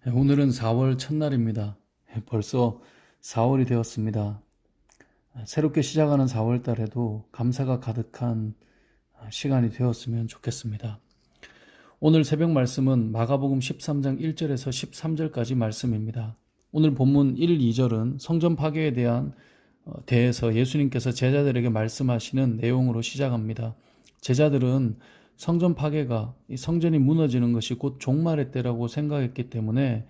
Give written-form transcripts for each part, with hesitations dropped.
오늘은 4월 첫날입니다. 벌써 4월이 되었습니다. 새롭게 시작하는 4월 달에도 감사가 가득한 시간이 되었으면 좋겠습니다. 오늘 새벽 말씀은 마가복음 13장 1절에서 13절까지 말씀입니다. 오늘 본문 1, 2절은 성전 파괴에 대해서 예수님께서 제자들에게 말씀하시는 내용으로 시작합니다. 제자들은 성전 파괴가, 이 성전이 무너지는 것이 곧 종말의 때라고 생각했기 때문에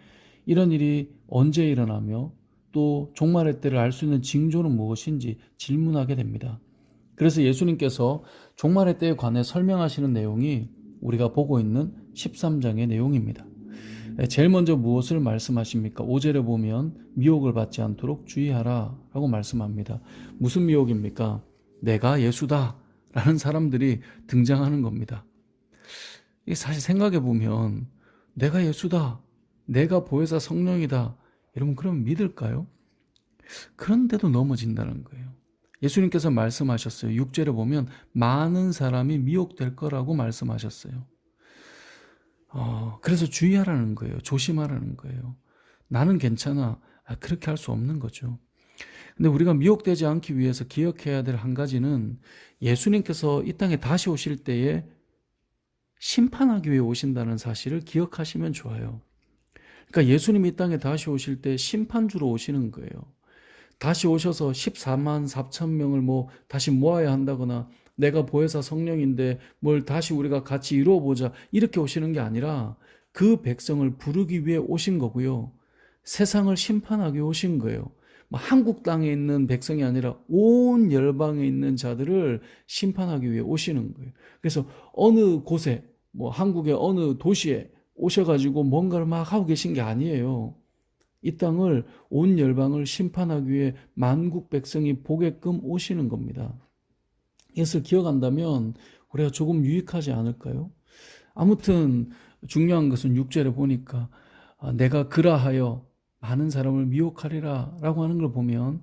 이런 일이 언제 일어나며 또 종말의 때를 알 수 있는 징조는 무엇인지 질문하게 됩니다. 그래서 예수님께서 종말의 때에 관해 설명하시는 내용이 우리가 보고 있는 13장의 내용입니다. 제일 먼저 무엇을 말씀하십니까? 5절에 보면 미혹을 받지 않도록 주의하라 라고 말씀합니다. 무슨 미혹입니까? 내가 예수다 라는 사람들이 등장하는 겁니다. 이게 사실 생각해 보면 내가 예수다, 내가 보혜사 성령이다, 여러분 그럼 믿을까요? 그런데도 넘어진다는 거예요. 예수님께서 말씀하셨어요. 6절에 보면 많은 사람이 미혹될 거라고 말씀하셨어요. 그래서 주의하라는 거예요. 조심하라는 거예요. 나는 괜찮아. 그렇게 할 수 없는 거죠. 근데 우리가 미혹되지 않기 위해서 기억해야 될 한 가지는 예수님께서 이 땅에 다시 오실 때에 심판하기 위해 오신다는 사실을 기억하시면 좋아요. 그러니까 예수님이 이 땅에 다시 오실 때 심판주로 오시는 거예요. 다시 오셔서 14만 4천 명을 다시 모아야 한다거나 내가 보혜사 성령인데 뭘 다시 우리가 같이 이루어 보자 이렇게 오시는 게 아니라 그 백성을 부르기 위해 오신 거고요. 세상을 심판하기 위해 오신 거예요. 한국 땅에 있는 백성이 아니라 온 열방에 있는 자들을 심판하기 위해 오시는 거예요. 그래서 어느 곳에 한국의 어느 도시에 오셔가지고 뭔가를 막 하고 계신 게 아니에요. 이 땅을 온 열방을 심판하기 위해 만국 백성이 보게끔 오시는 겁니다. 이것을 기억한다면 우리가 조금 유익하지 않을까요? 아무튼 중요한 것은 6절에 보니까 내가 그라하여 많은 사람을 미혹하리라 라고 하는 걸 보면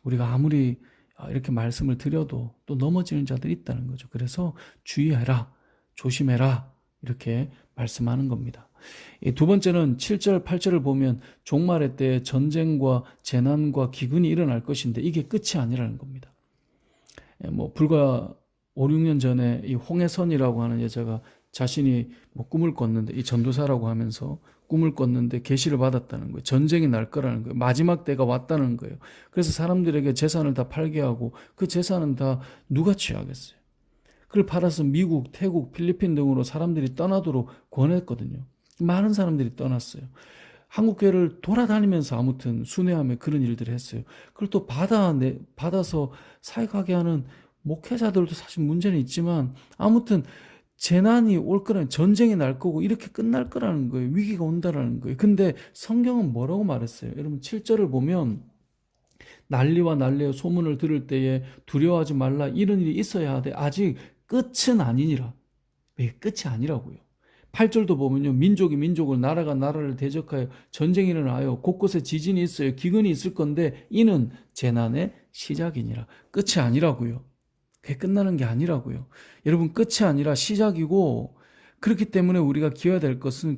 우리가 아무리 이렇게 말씀을 드려도 또 넘어지는 자들이 있다는 거죠. 그래서 주의해라, 조심해라 이렇게 말씀하는 겁니다. 두 번째는 7절, 8절을 보면 종말의 때에 전쟁과 재난과 기근이 일어날 것인데 이게 끝이 아니라는 겁니다. 불과 5, 6년 전에 이 홍혜선이라고 하는 여자가 자신이 꿈을 꿨는데 이 전도사라고 하면서 꿈을 꿨는데 계시를 받았다는 거예요. 전쟁이 날 거라는 거예요. 마지막 때가 왔다는 거예요. 그래서 사람들에게 재산을 다 팔게 하고 그 재산은 다 누가 취하겠어요? 그걸 팔아서 미국, 태국, 필리핀 등으로 사람들이 떠나도록 권했거든요. 많은 사람들이 떠났어요. 한국교회를 돌아다니면서 아무튼 순회하며 그런 일들을 했어요. 그걸 또 받아서 사역하게 하는 목회자들도 사실 문제는 있지만 아무튼 재난이 올 거라는, 전쟁이 날 거고 이렇게 끝날 거라는 거예요. 위기가 온다라는 거예요. 근데 성경은 뭐라고 말했어요? 여러분 7절을 보면 난리와 난리의 소문을 들을 때에 두려워하지 말라, 이런 일이 있어야 하되 아직 끝은 아니니라. 왜 끝이 아니라고요? 8절도 보면요, 민족이 민족을, 나라가 나라를 대적하여 전쟁이 일어나요. 곳곳에 지진이 있어요. 기근이 있을 건데 이는 재난의 시작이니라. 끝이 아니라고요. 그게 끝나는 게 아니라고요. 여러분, 끝이 아니라 시작이고, 그렇기 때문에 우리가 기억해야 될 것은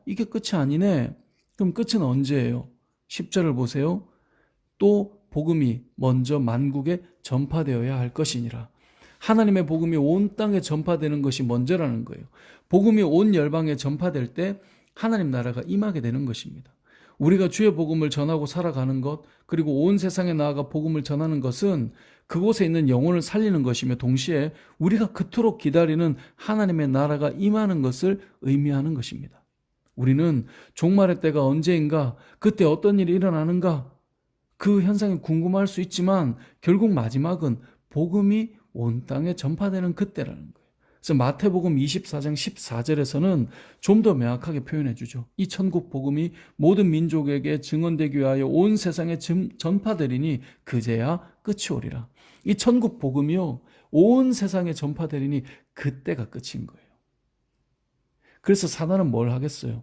이게 끝이 아니네. 그럼 끝은 언제예요? 10절을 보세요. 또 복음이 먼저 만국에 전파되어야 할 것이니라. 하나님의 복음이 온 땅에 전파되는 것이 먼저라는 거예요. 복음이 온 열방에 전파될 때 하나님 나라가 임하게 되는 것입니다. 우리가 주의 복음을 전하고 살아가는 것, 그리고 온 세상에 나아가 복음을 전하는 것은 그곳에 있는 영혼을 살리는 것이며 동시에 우리가 그토록 기다리는 하나님의 나라가 임하는 것을 의미하는 것입니다. 우리는 종말의 때가 언제인가, 그때 어떤 일이 일어나는가, 그 현상이 궁금할 수 있지만 결국 마지막은 복음이 온 땅에 전파되는 그때라는 거예요. 그래서 마태복음 24장 14절에서는 좀 더 명확하게 표현해 주죠. 이 천국 복음이 모든 민족에게 증언되기 위하여 온 세상에 전파되리니 그제야 끝이 오리라. 이 천국 복음이요, 온 세상에 전파되리니 그때가 끝인 거예요. 그래서 사단은 뭘 하겠어요?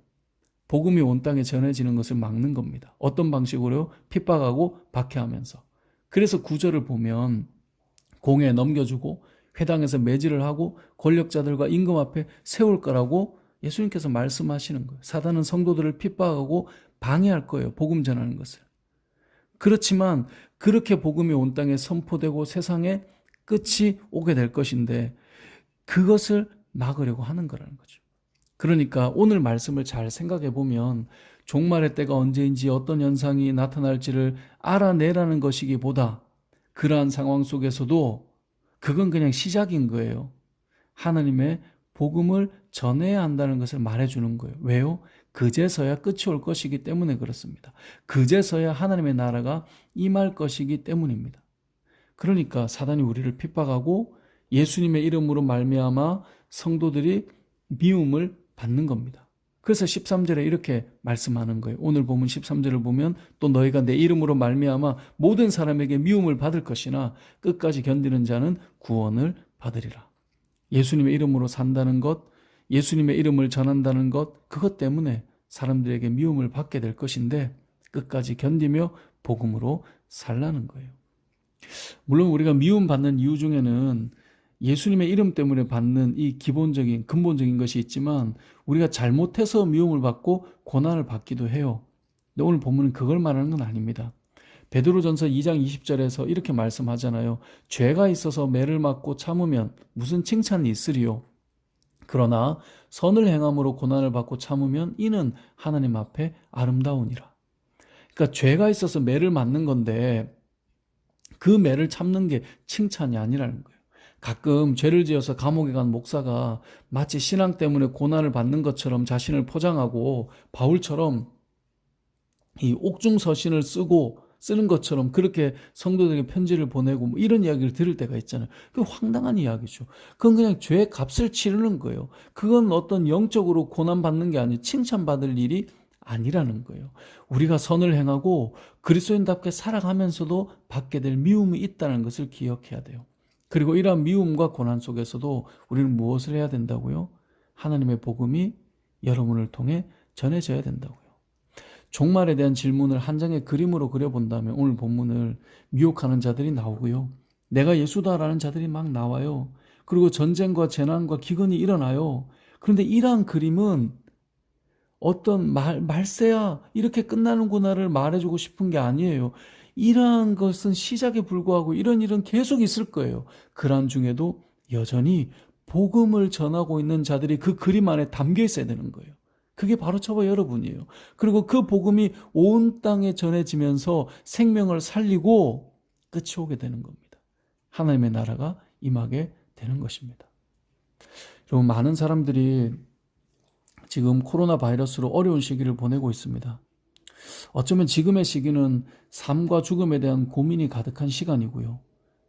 복음이 온 땅에 전해지는 것을 막는 겁니다. 어떤 방식으로요? 핍박하고 박해하면서. 그래서 9절을 보면 공에 넘겨주고 회당에서 매질을 하고 권력자들과 임금 앞에 세울 거라고 예수님께서 말씀하시는 거예요. 사단은 성도들을 핍박하고 방해할 거예요. 복음 전하는 것을. 그렇지만 그렇게 복음이 온 땅에 선포되고 세상에 끝이 오게 될 것인데 그것을 막으려고 하는 거라는 거죠. 그러니까 오늘 말씀을 잘 생각해 보면 종말의 때가 언제인지 어떤 현상이 나타날지를 알아내라는 것이기보다 그러한 상황 속에서도 그건 그냥 시작인 거예요. 하나님의 복음을 전해야 한다는 것을 말해주는 거예요. 왜요? 그제서야 끝이 올 것이기 때문에 그렇습니다. 그제서야 하나님의 나라가 임할 것이기 때문입니다. 그러니까 사단이 우리를 핍박하고 예수님의 이름으로 말미암아 성도들이 미움을 받는 겁니다. 그래서 13절에 이렇게 말씀하는 거예요. 오늘 본문 13절을 보면 또 너희가 내 이름으로 말미암아 모든 사람에게 미움을 받을 것이나 끝까지 견디는 자는 구원을 받으리라. 예수님의 이름으로 산다는 것, 예수님의 이름을 전한다는 것, 그것 때문에 사람들에게 미움을 받게 될 것인데 끝까지 견디며 복음으로 살라는 거예요. 물론 우리가 미움받는 이유 중에는 예수님의 이름 때문에 받는 이 기본적인 근본적인 것이 있지만 우리가 잘못해서 미움을 받고 고난을 받기도 해요. 근데 오늘 본문은 그걸 말하는 건 아닙니다. 베드로전서 2장 20절에서 이렇게 말씀하잖아요. 죄가 있어서 매를 맞고 참으면 무슨 칭찬이 있으리요. 그러나 선을 행함으로 고난을 받고 참으면 이는 하나님 앞에 아름다우니라. 그러니까 죄가 있어서 매를 맞는 건데 그 매를 참는 게 칭찬이 아니라는 거예요. 가끔 죄를 지어서 감옥에 간 목사가 마치 신앙 때문에 고난을 받는 것처럼 자신을 포장하고 바울처럼 이 옥중서신을 쓰는 것처럼 그렇게 성도들에게 편지를 보내고 뭐 이런 이야기를 들을 때가 있잖아요. 그게 황당한 이야기죠. 그건 그냥 죄의 값을 치르는 거예요. 그건 어떤 영적으로 고난받는 게 아니고 칭찬받을 일이 아니라는 거예요. 우리가 선을 행하고 그리스도인답게 살아가면서도 받게 될 미움이 있다는 것을 기억해야 돼요. 그리고 이러한 미움과 고난 속에서도 우리는 무엇을 해야 된다고요? 하나님의 복음이 여러분을 통해 전해져야 된다고요. 종말에 대한 질문을 한 장의 그림으로 그려본다면 오늘 본문을 미혹하는 자들이 나오고요. 내가 예수다라는 자들이 막 나와요. 그리고 전쟁과 재난과 기근이 일어나요. 그런데 이러한 그림은 어떤 말세야 이렇게 끝나는구나를 말해주고 싶은 게 아니에요. 이러한 것은 시작에 불과하고 이런 일은 계속 있을 거예요. 그런 중에도 여전히 복음을 전하고 있는 자들이 그 그림 안에 담겨 있어야 되는 거예요. 그게 바로 저와 여러분이에요. 그리고 그 복음이 온 땅에 전해지면서 생명을 살리고 끝이 오게 되는 겁니다. 하나님의 나라가 임하게 되는 것입니다. 여러분, 많은 사람들이 지금 코로나 바이러스로 어려운 시기를 보내고 있습니다. 어쩌면 지금의 시기는 삶과 죽음에 대한 고민이 가득한 시간이고요.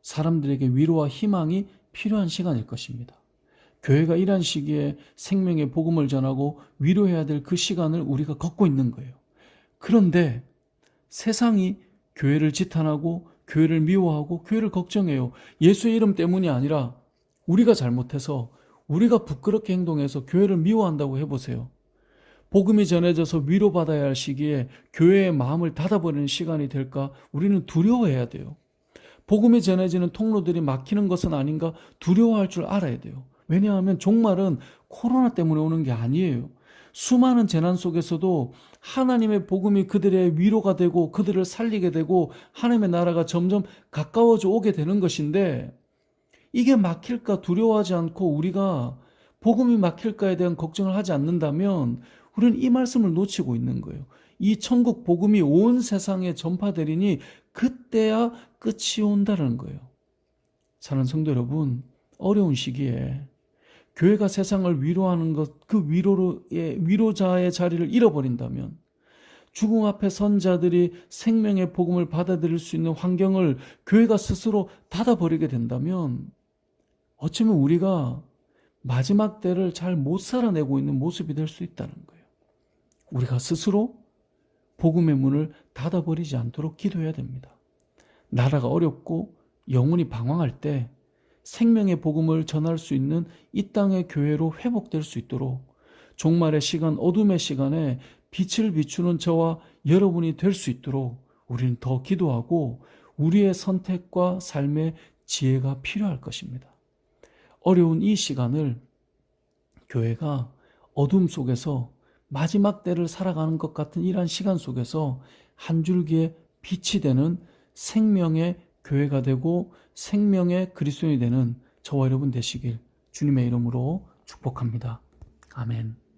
사람들에게 위로와 희망이 필요한 시간일 것입니다. 교회가 이러한 시기에 생명의 복음을 전하고 위로해야 될 그 시간을 우리가 걷고 있는 거예요. 그런데 세상이 교회를 지탄하고 교회를 미워하고 교회를 걱정해요. 예수의 이름 때문이 아니라 우리가 잘못해서 우리가 부끄럽게 행동해서 교회를 미워한다고 해보세요. 복음이 전해져서 위로받아야 할 시기에 교회의 마음을 닫아버리는 시간이 될까? 우리는 두려워해야 돼요. 복음이 전해지는 통로들이 막히는 것은 아닌가? 두려워할 줄 알아야 돼요. 왜냐하면 종말은 코로나 때문에 오는 게 아니에요. 수많은 재난 속에서도 하나님의 복음이 그들의 위로가 되고 그들을 살리게 되고 하나님의 나라가 점점 가까워져 오게 되는 것인데 이게 막힐까 두려워하지 않고 우리가 복음이 막힐까에 대한 걱정을 하지 않는다면 우리는 이 말씀을 놓치고 있는 거예요. 이 천국 복음이 온 세상에 전파되리니 그때야 끝이 온다는 거예요. 사랑하는 성도 여러분, 어려운 시기에 교회가 세상을 위로하는 것, 그 위로자의 자리를 잃어버린다면 죽음 앞에 선 자들이 생명의 복음을 받아들일 수 있는 환경을 교회가 스스로 닫아버리게 된다면 어쩌면 우리가 마지막 때를 잘 못 살아내고 있는 모습이 될 수 있다는 거예요. 우리가 스스로 복음의 문을 닫아버리지 않도록 기도해야 됩니다. 나라가 어렵고 영혼이 방황할 때 생명의 복음을 전할 수 있는 이 땅의 교회로 회복될 수 있도록 종말의 시간, 어둠의 시간에 빛을 비추는 저와 여러분이 될 수 있도록 우리는 더 기도하고 우리의 선택과 삶의 지혜가 필요할 것입니다. 어려운 이 시간을 교회가 어둠 속에서 마지막 때를 살아가는 것 같은 이러한 시간 속에서 한 줄기의 빛이 되는 생명의 교회가 되고 생명의 그리스도인이 되는 저와 여러분 되시길 주님의 이름으로 축복합니다. 아멘.